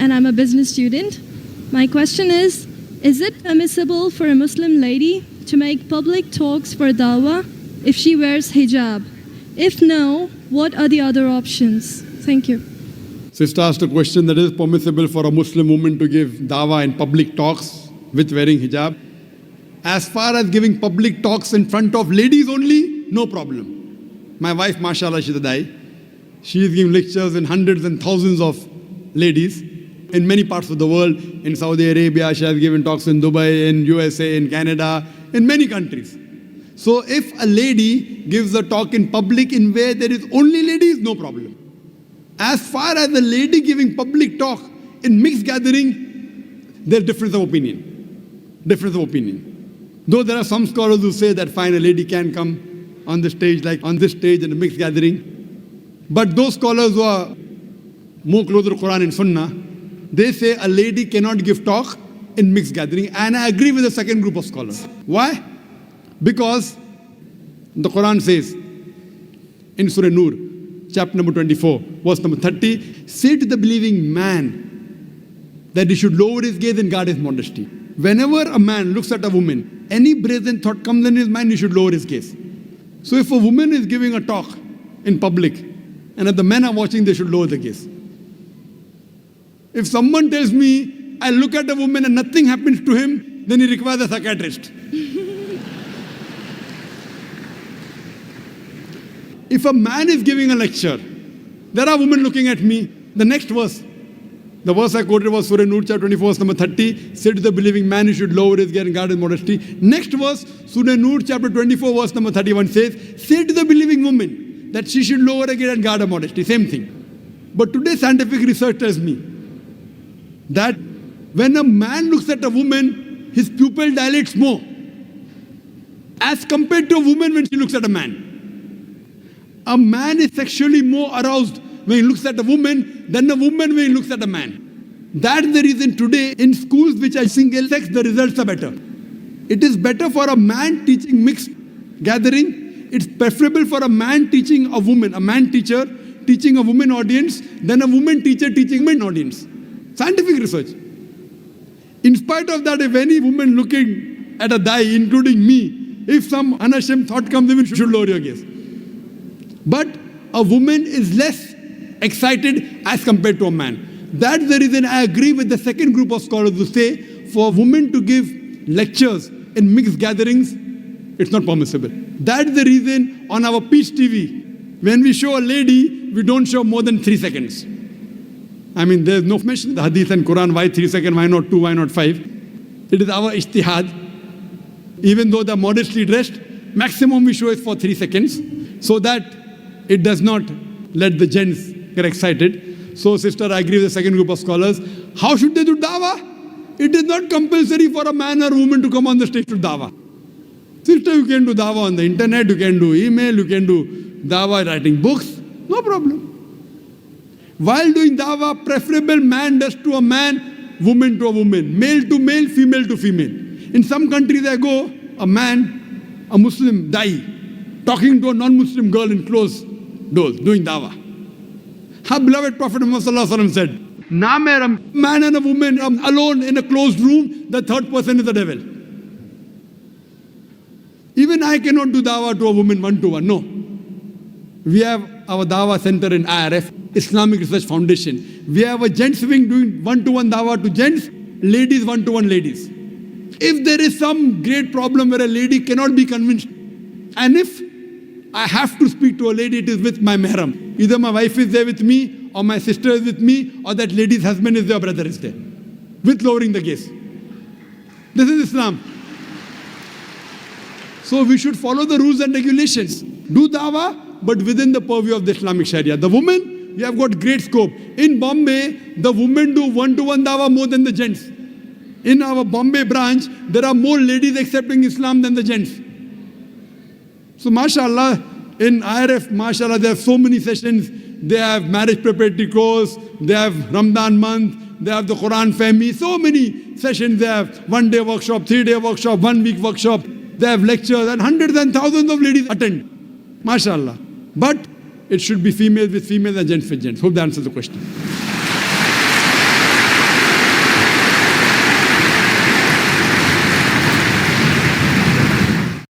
and I'm a business student. My question is it permissible for a Muslim lady to make public talks for dawah if she wears hijab? If no, what are the other options? Thank you. Sister asked a question that is permissible for a Muslim woman to give dawah in public talks with wearing hijab. As far as giving public talks in front of ladies only, no problem. My wife, mashallah, she's a dai. She is giving lectures in hundreds and thousands of ladies in many parts of the world. In Saudi Arabia, she has given talks in Dubai, in USA, in Canada, in many countries. So if a lady gives a talk in public in where there is only ladies, no problem. As far as a lady giving public talk in mixed gathering, there's difference of opinion. Difference of opinion. Though there are some scholars who say that fine, a lady can come on the stage, like on this stage in a mixed gathering. But those scholars who are more closer to Quran and Sunnah, they say a lady cannot give talk in mixed gathering. And I agree with the second group of scholars. Why? Because the Quran says in Surah Nur, chapter number 24, verse number 30, say to the believing man that he should lower his gaze and guard his modesty. Whenever a man looks at a woman, any brazen thought comes in his mind, he should lower his gaze. So if a woman is giving a talk in public, and if the men are watching, they should lower the gaze. If someone tells me, I look at a woman and nothing happens to him, then he requires a psychiatrist. If a man is giving a lecture, there are women looking at me, the next verse, the verse I quoted was Surah Nur, chapter 24, verse number 30, say to the believing man, he should lower his gaze and guard his modesty. Next verse, Surah Nur, chapter 24, verse number 31 says, say to the believing woman that she should lower her gaze and guard her modesty. Same thing. But today scientific research tells me that when a man looks at a woman, his pupil dilates more as compared to a woman when she looks at a man. A man is sexually more aroused when he looks at a woman than a woman when he looks at a man. That's the reason today in schools which are single sex, the results are better. It is better for a man teaching mixed gathering. It's preferable for a man teaching a woman, a man teacher teaching a woman audience than a woman teacher teaching men audience. Scientific research. In spite of that, if any woman looking at a dai, including me, if some unashamed thought comes in, you should lower your gaze. But a woman is less excited as compared to a man. That's the reason I agree with the second group of scholars who say for a woman to give lectures in mixed gatherings, it's not permissible. That's the reason on our Peace TV, when we show a lady, we don't show more than 3 seconds. I mean, there's no mention in the Hadith and Quran, why 3 seconds, why not 2, why not 5. It is our ijtihad. Even though they're modestly dressed, maximum we show is for 3 seconds, so that it does not let the gents get excited. So, sister, I agree with the second group of scholars. How should they do dawah? It is not compulsory for a man or woman to come on the stage to dawah. Sister, you can do dawah on the internet, you can do email, you can do dawah writing books, no problem. While doing dawah, preferable man does to a man, woman to a woman, male to male, female to female. In some countries I go, a man, a Muslim dai, talking to a non-Muslim girl in closed doors, doing dawah. Our beloved Prophet Muhammad said, "Na mera man and a woman are alone in a closed room, the third person is the devil." Even I cannot do dawah to a woman one-to-one, no. We have our dawah center in IRF, Islamic Research Foundation. We have a gents wing doing one-to-one dawah to gents, ladies one-to-one ladies. If there is some great problem where a lady cannot be convinced, and if I have to speak to a lady, it is with my mahram. Either my wife is there with me, or my sister is with me, or that lady's husband is there, or brother is there. With lowering the gaze. This is Islam. So we should follow the rules and regulations. Do dawah, but within the purview of the Islamic Sharia. The women, we have got great scope. In Bombay, the women do one-to-one dawah more than the gents. In our Bombay branch, there are more ladies accepting Islam than the gents. So mashallah, in IRF, mashallah, there are so many sessions. They have marriage preparatory course, they have Ramadan month, they have the Quran family, so many sessions. They have 1-day workshop, 3-day workshop, 1-week workshop. They have lectures and hundreds and thousands of ladies attend. Mashallah. But it should be females with females and gents with gents. Hope that answers the question.